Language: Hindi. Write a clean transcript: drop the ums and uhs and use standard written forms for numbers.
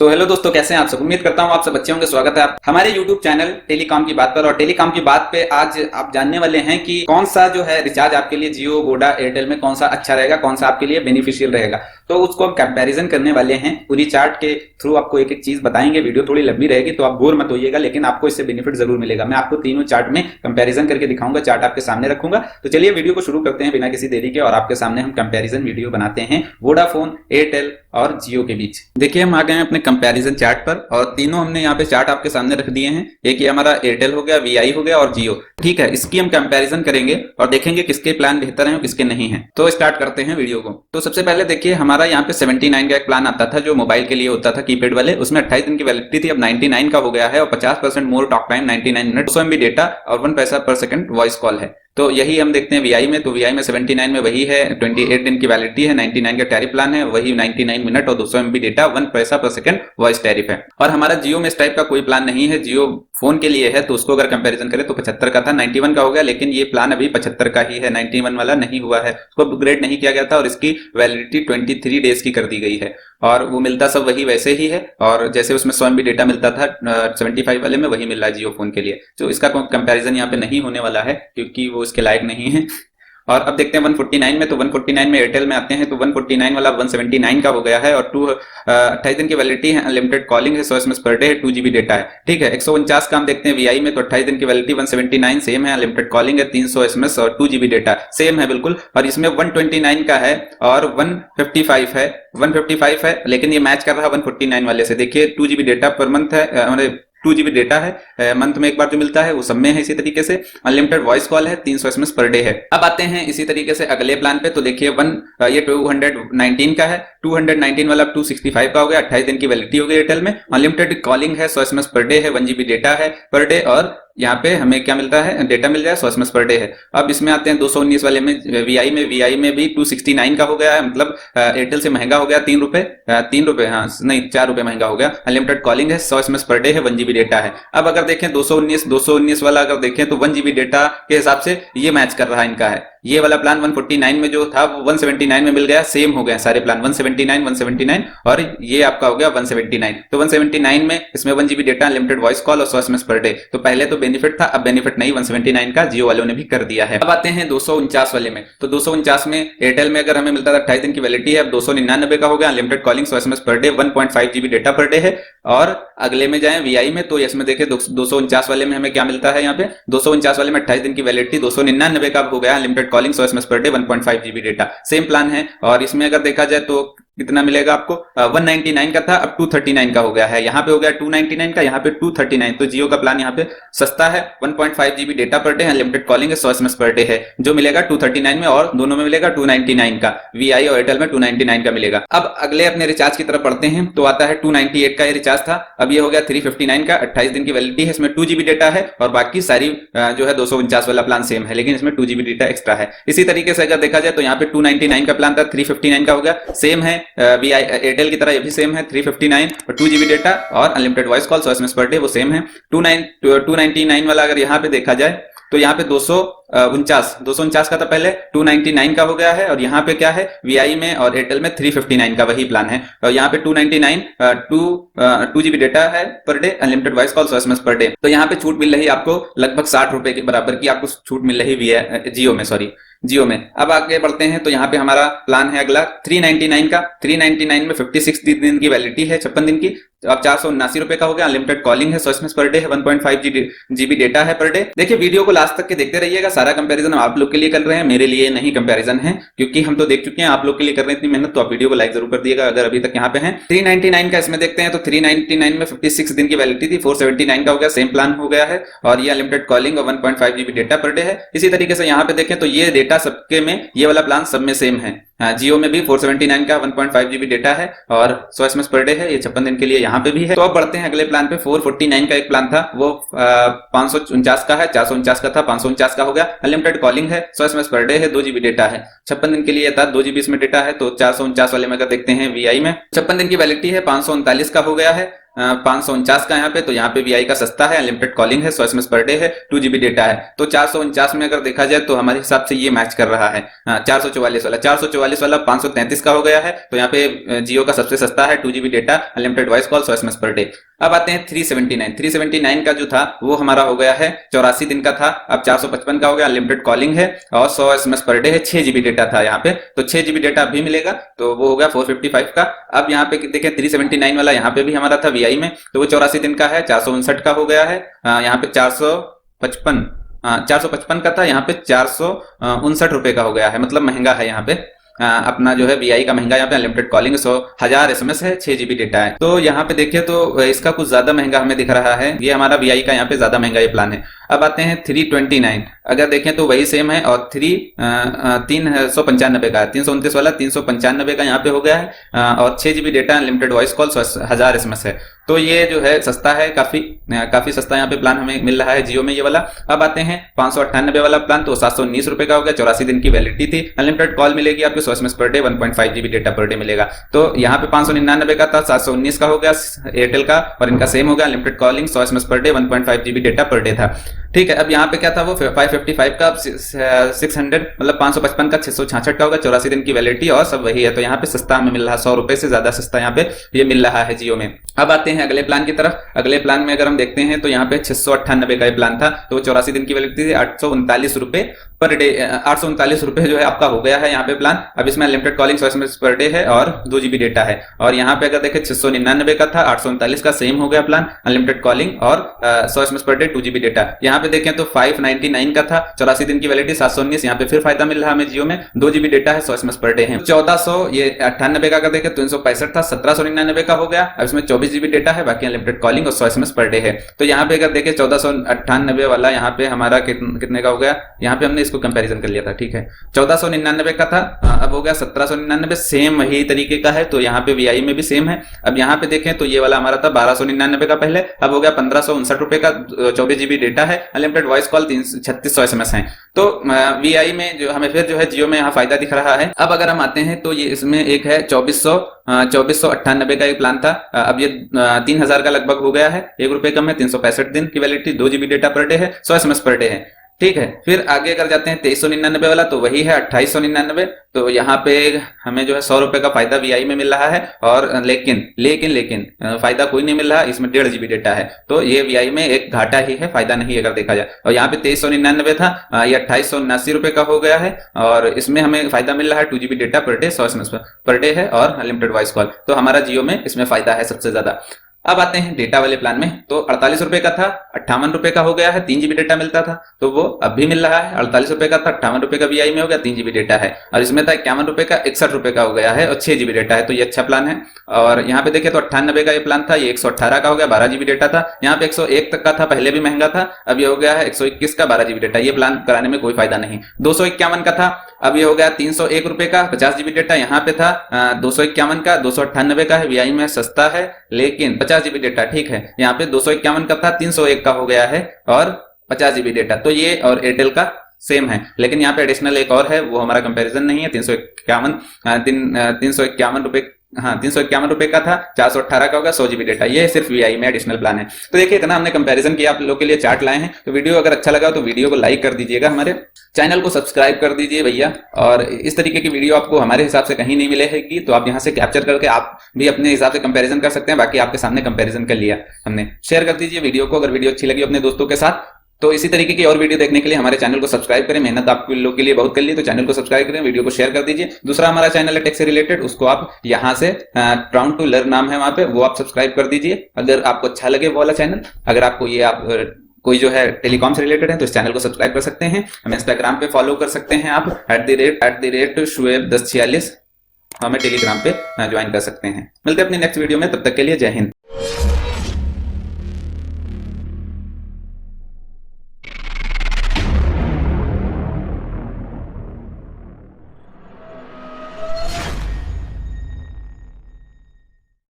तो हेलो दोस्तों, कैसे हैं आप सब। उम्मीद करता हूं आप सब अच्छे होंगे। स्वागत है आप हमारे यूट्यूब चैनल टेलीकॉम की बात पर। और टेलीकॉम की बात पे आज आप जानने वाले हैं कि कौन सा जो है रिचार्ज आपके लिए जियो, वोडा, एयरटेल में कौन सा अच्छा रहेगा, कौन सा आपके लिए बेनिफिशियल रहेगा। तो उसको हम कंपैरिजन करने वाले हैं। पूरी चार्ट के थ्रू आपको एक एक चीज बताएंगे। वीडियो थोड़ी लंबी रहेगी तो आप बोर मत होइएगा, लेकिन आपको इससे बेनिफिट जरूर मिलेगा। मैं आपको तीनों चार्ट में कंपेरिजन करके दिखाऊंगा, चार्ट आपके सामने रखूंगा। तो चलिए वीडियो को शुरू करते हैं बिना किसी देरी के, और आपके सामने हम कंपेरिजन वीडियो बनाते हैं वोडाफोन, एयरटेल और जियो के बीच। देखिए, हम आ गए हैं अपने कंपैरिजन चार्ट पर, और तीनों हमने यहाँ पे चार्ट आपके सामने रख दिए हैं। एक ये हमारा एयरटेल हो गया, वीआई हो गया और जियो। ठीक है, इसकी हम कंपैरिजन करेंगे और देखेंगे किसके प्लान बेहतर हैं और किसके नहीं हैं। तो स्टार्ट करते हैं वीडियो को। तो सबसे पहले देखिए, हमारा यहाँ पे 79 का एक प्लान आता था जो मोबाइल के लिए होता था, कीपैड वाले। उसमें 28 दिन की वैलिडिटी थी, अब 99 का हो गया है, और 50% मोर talk time, 99 minute, 200 MB data और 1 पैसा पर सेकंड वॉइस कॉल है। तो यही हम देखते हैं वीआई में। तो वीआई में 79 में वही है, 28 दिन की वैलिडिटी है, 99 का टैरिफ प्लान है, वही 99 मिनट और 200 MB डेटा, 1 पैसा पर सेकंड वॉइस टैरिफ है। और हमारा जियो में इस टाइप का कोई प्लान नहीं है। जियो फोन के लिए है, तो उसको अगर कंपैरिजन करें तो 75 का था, 91 का हो गया, लेकिन ये प्लान अभी 75 का ही है, 91 वाला नहीं हुआ है, उसको अपग्रेड नहीं किया गया था। और इसकी वैलिडिटी 23 डेज की कर दी गई है, और वो मिलता सब वही वैसे ही है। और जैसे उसमें 100 MB डेटा मिलता था 75 वाले में, वही मिल रहा है जियो फोन के लिए। तो इसका कंपैरिजन यहाँ पे नहीं होने वाला है, क्योंकि वो इसके लायक नहीं है। और अब देखते हैं 149 में। तो 149 में एयरटेल में आते हैं, तो 149 वाला 179 का हो गया है, और 28 दिन की वैलिडिटी है, अनलिमिटेड कॉलिंग है, 100 SMS पर डे है, 2 GB डेटा है। ठीक है, 149 का हम देखते हैं वीआई में। तो 28 दिन की वैलिडिटी, 179 सेम है, अनलिमिटेड कॉलिंग है, 300 SMS और 2 GB डेटा सेम है बिल्कुल। और इसमें 129 का है और 155 है, 155 है, लेकिन ये मैच कर रहा है 149 वाले से। देखिए, 2 GB डेटा पर मंथ है, 2 GB डेटा है, मंथ में एक बार जो मिलता है वो सब में है। इसी तरीके से अनलिमिटेड वॉइस कॉल है, 300 SMS पर डे है। अब आते हैं इसी तरीके से अगले प्लान पे। तो देखिए, ये 219 का है, 219 वाला 265 का हो गया, 28 दिन की वैलिडिटी हो गई एयरटेल में, अनलिमिटेड कॉलिंग है, 100 SMS पर डे है, 1 GB डेटा है पर डे, और यहाँ पे हमें क्या मिलता है, डेटा मिल जाए, 100 SMS पर डे है। अब इसमें आते हैं 219 वाले में, वीआई में भी 269 का हो गया है, मतलब एयरटेल से महंगा हो गया 3 रुपए, हाँ नहीं 4 रुपए महंगा हो गया। अनलिमिटेड कॉलिंग है, 100 SMS पर डे है, 1 GB डेटा है। अब अगर देखें 219 वाला अगर देखें तो 1 GB डेटा के हिसाब से ये मैच कर रहा है इनका है। ये वाला प्लान 149 में जो था वो 179 में मिल गया, सेम हो गया सारे प्लान, 179 और ये आपका हो गया 179। तो 179 में इसमें 1 GB data, unlimited voice call और 100 SMS पर डे। तो पहले तो बेनिफिट था, अब बेनिफिट नहीं, 179 का जियो वालों ने भी कर दिया है। अब आते हैं 249 वाले में। तो 249 में एयरटेल में अगर हमें मिलता था 28 दिन की वैलिडिटी है, अब 299 का हो गया, unlimited calling, 100 SMS per day, 1.5 GB data per day है। और अगले में जाए वीआई में, तो इसमें देखें 249 वाले में हमें क्या मिलता है, यहाँ पे 249 वाले में 28 दिन की वैलिडिटी, 299 का हो गया, unlimited calling, 100 SMS per day, 1.5 GB data, same plan है। और इसमें अगर देखा जाए तो कितना मिलेगा आपको, 199 का था, अब 239 का हो गया है। यहाँ पे हो गया 299 का, यहाँ पे 239। तो जियो का प्लान यहाँ पे सस्ता है, 1.5 GB data per day, unlimited calling है, 100 SMS पर डे है, जो मिलेगा 239 में, और दोनों में मिलेगा 299 का। वीआई और एयरटेल में 299 का मिलेगा। अब अगले अपने रिचार्ज की तरफ बढ़ते हैं। तो आता है 298 का ये रिचार्ज था, अब ये हो गया 359 का, 28 दिन की वैलिडिटी है, इसमें 2 GB डेटा है, और बाकी सारी जो है 249 वाला प्लान सेम है, लेकिन इसमें 2 GB डेटा एक्स्ट्रा है। इसी तरीके से अगर देखा जाए तो यहाँ पे 299 का प्लान था, 359 का हो गया, सेम है, एयरटेल की तरह ये भी सेम है, 359 और 2 GB डेटा और unlimited voice call, 100 SMS per day, वो सेम है। 299 वाला अगर यहाँ पे देखा जाए तो यहाँ पे 249 का था पहले, 299 का हो गया है, और यहाँ पे क्या है, वीआई में और एयरटेल में 359 का वही प्लान है। और यहाँ पे 299 2 GB डेटा है per day, unlimited voice call, 100 SMS per day. तो यहाँ पे छूट मिल रही है आपको लगभग 60 रुपए के बराबर की आपको छूट मिल रही है जियो में। अब आगे बढ़ते हैं। तो यहाँ पे हमारा प्लान है अगला 399 का, 399 में 56 दिन की वैलिडिटी है, 56 दिन की, अब 479 रुपए का हो गया, अनलिमिटेड कॉलिंग है, 100 SMS पर डे है, 1.5 GB डेटा है पर डे। देखिए, वीडियो को लास्ट तक के देखते रहिएगा, सारा कंपैरिजन हम आप लोग के लिए कर रहे हैं, मेरे लिए नहीं कंपैरिजन है, क्योंकि हम तो देख चुके हैं, आप लोग के लिए कर रहे हैं इतनी मेहनत, तो आप वीडियो को लाइक जरूर कर दिएगा अगर अभी तक यहाँ पे हैं। 399 का इसमें देखते हैं। तो 399 में 56 दिन की वैलिडिटी थी, 479 का हो गया, सेम प्लान हो गया है, और ये अनलिमिटेड कॉलिंग और 1.5 GB डेटा पर डे है। इसी तरीके से यहाँ पे देखें तो ये डेटा सबके में, ये वाला प्लान सब में सेम है। जियो में भी 479 का 1.5 GB डेटा है और 100 SMS पर डे है, ये 56 दिन के लिए यहाँ पे भी है। तो अब बढ़ते हैं अगले प्लान पे। 449 का एक प्लान था, वो 549 का है, 449 का था, 549 का हो गया, अनलिमिटेड कॉलिंग है, 100 SMS पर डे है, 2 GB डेटा है, 56 दिन के लिए था, 2 GB इसमें डेटा है। तो 449 वाले में अगर देखते हैं वीआई में 56 दिन की वैलिडिटी है, 539 का हो गया है, 549 का यहाँ पे, तो यहाँ पे वी का सस्ता है, अनलिमिटेड कॉलिंग है, 100 SMS पर डे है, 2 GB डेटा है। तो 449 में अगर देखा जाए तो हमारे हिसाब से ये मैच कर रहा है। 444 वाला 533 का हो गया है, तो यहाँ पे जियो का सबसे सस्ता है, 2 GB data, unlimited voice call, 100 SMS per day. अब आते हैं 379 का जो था वो हमारा हो गया है 84 दिन का था, अब 455 का हो गया, अनलिमिटेड कॉलिंग है और 100 SMS पर डे है, 6 GB डेटा था यहाँ पे, तो 6 GB डेटा अभी मिलेगा, तो वो हो गया 455 का। अब यहाँ पे देखें 379 वाला यहाँ पे भी हमारा था वीआई में, तो वो 84 दिन का है, 459 का हो गया है, यहाँ पे 455 का था, यहाँ पे 459 रुपए का हो गया है, मतलब महंगा है यहाँ पे। अपना जो है वीआई का महंगा, यहाँ पे अनलिमिटेड कॉलिंग 1000 SMS है, 6 GB डेटा है। तो यहाँ पे देखिए तो इसका कुछ ज्यादा महंगा हमें दिख रहा है, ये हमारा वीआई का यहाँ पे ज्यादा महंगा ये प्लान है। अब आते हैं 329, अगर देखें तो वही सेम है और 395 का, 329 वाला 395 का यहाँ पे हो गया है, और 6 GB data, unlimited voice call, 1000 SMS है। तो ये जो है सस्ता है, काफी सस्ता यहाँ पे प्लान हमें मिल रहा है जियो में ये वाला। अब आते हैं 598 वाला प्लान, तो 719 रुपए का हो गया, 84 दिन की वैलिडिटी थी, अनलिमिटेड कॉल मिलेगी आपको 100 SMS per day, 1.5 GB data per day मिलेगा। तो यहाँ पे 599 का था, 719 का हो गया एयरटेल का, और इनका सेम हो गया, unlimited calling 100 SMS per day, 1.5 GB data per day था। ठीक है, अब यहाँ पे क्या था वो 555 का 600, मतलब 555 का 666 का होगा, 84 दिन की वैलिडिटी और सब वही है। तो यहाँ पे सस्ता हमें मिल रहा है, 100 रुपए से ज्यादा सस्ता यहाँ पे ये मिल रहा है जियो में। अब आते हैं अगले प्लान की तरफ। अगले प्लान में अगर हम देखते हैं तो यहाँ पे 698 का प्लान था, तो 84 दिन की वैलिडिटी थी, 839 रुपए पर डे, 839 रुपए जो है आपका हो गया है यहाँ पे प्लान। अब इसमें unlimited calling 100 SMS per day है और 2 GB डेटा है। और यहाँ पे अगर देखें 699 का था, 839 का सेम हो गया प्लान, अनलिमिटेड कॉलिंग और 100 SMS per day, 2 GB data. यहाँ पे देखें तो 599 का था, 84 दिन की वैलिडिटी, 719, यहाँ पे फिर फायदा मिल रहा है हमें जियो में, 2 GB डेटा है, 100 SMS पर डे है। 1400 ये 98 का अगर देखें 365 था, 1799 का हो गया, अब इसमें 24 GB डेटा है, बाकी अनलिमिटेड कॉलिंग और 100 SMS पर डे है। तो यहाँ पे अगर देखें 1498 वाला यहाँ पे हमारा कितने का हो गया, यहाँ पे हमने इसको कंपैरिजन कर लिया था, ठीक है, 1499 का था, अब हो गया 1799, सेम वही तरीके का है, तो यहाँ पे वीआई में भी सेम है। अब यहाँ पे देखें तो ये वाला हमारा था 1299 का पहले, अब हो गया 1559 रुपए का, 24 GB डेटा है, अनलिमिटेड वॉइस कॉल 3600 SMS है। तो वीआई में जो हमें फिर जो है जियो में यहाँ फायदा दिख रहा है। अब अगर हम आते हैं तो ये इसमें एक है 2498 का एक प्लान था, अब ये 3000 का लगभग हो गया है, 1 रुपए कम है, 365 दिन की validity, 2 GB data per day है, 100 SMS पर डे है। ठीक है, फिर आगे अगर जाते हैं 2399 वाला, तो वही है 2899, तो यहाँ पे हमें जो है 100 रुपए का फायदा वीआई में मिल रहा है, और लेकिन फायदा कोई नहीं मिल रहा, इसमें 1.5 GB डेटा है, तो ये वीआई में एक घाटा ही है, फायदा नहीं अगर देखा जाए। और यहाँ पे 2399 था, ये 2879 रुपए का हो गया है, और इसमें हमें फायदा मिल रहा है 2 GB data per day, 100 SMS per day है और अनलिमिटेड वॉइस कॉल, तो हमारा जियो में इसमें फायदा है सबसे ज्यादा। अब आते हैं डेटा वाले प्लान में, तो 48 रुपए का था, 58 रुपए का हो गया है, 3 GB डेटा मिलता था, तो वो अब भी मिल रहा है। 48 रुपए का था, 58 रुपए का वीआई में हो गया, 3 GB डेटा है, और इसमें था 51 रुपए का, 61 रुपए का हो गया है और 6 GB डेटा है, तो ये अच्छा प्लान है। और यहाँ पे देखे तो 98 का ये प्लान था, ये 118 का हो गया, 12 GB डेटा था, यहाँ पे 101 तक का था, पहले भी महंगा था, अब ये हो गया है 121 का, 12 GB डेटा, ये प्लान कराने में कोई फायदा नहीं। 251 का था, अब ये हो गया 301 रुपए का, 50 GB डेटा, यहाँ पे था 251 का, 298 का है, वीआई में सस्ता है लेकिन 50 GB डेटा, ठीक है, यहाँ पे 251 का था, 301 का हो गया है और 50 GB डेटा, तो ये और एयरटेल का सेम है, लेकिन यहाँ पे एडिशनल एक और है, वो हमारा कंपैरिजन नहीं है। 351 रुपए, हाँ 351 रुपए का था, 418 का होगा, 100 GB डेटा, ये सिर्फ वीआई में एडिशनल प्लान है। तो देखिए इतना हमने कंपैरिजन किया, आप लोग के लिए चार्ट लाए हैं। तो वीडियो अगर अच्छा लगा तो वीडियो को लाइक कर दीजिएगा, हमारे चैनल को सब्सक्राइब कर दीजिए भैया, और इस तरीके की वीडियो आपको हमारे हिसाब से कहीं नहीं मिलेगी, तो आप यहाँ से कैप्चर करके आप भी अपने हिसाब से कंपेरिजन कर सकते हैं। बाकी आपके सामने कंपेरिजन कर लिया हमने, शेयर कर दीजिए वीडियो को अगर वीडियो अच्छी लगी अपने दोस्तों के साथ। तो इसी तरीके की और वीडियो देखने के लिए हमारे चैनल को सब्सक्राइब करें, मेहनत आप लोग के लिए बहुत कर ली, तो चैनल को सब्सक्राइब करें, वीडियो को शेयर कर दीजिए। दूसरा हमारा चैनल है टेक से रिलेटेड, उसको आप यहाँ से ट्राउन टू लर्न नाम है वहां पे, वो आप सब्सक्राइब कर दीजिए अगर आपको अच्छा लगे वो वाला चैनल। अगर आपको ये आप कोई जो है टेलीकॉम से रिलेटेड है तो इस चैनल को सब्सक्राइब कर सकते हैं। हमें इंस्टाग्राम पे फॉलो कर सकते हैं आप @@शुएब1046, हमें टेलीग्राम पे ज्वाइन कर सकते हैं। मिलते हैं अपनी नेक्स्ट वीडियो में, तब तक के लिए जय हिंद।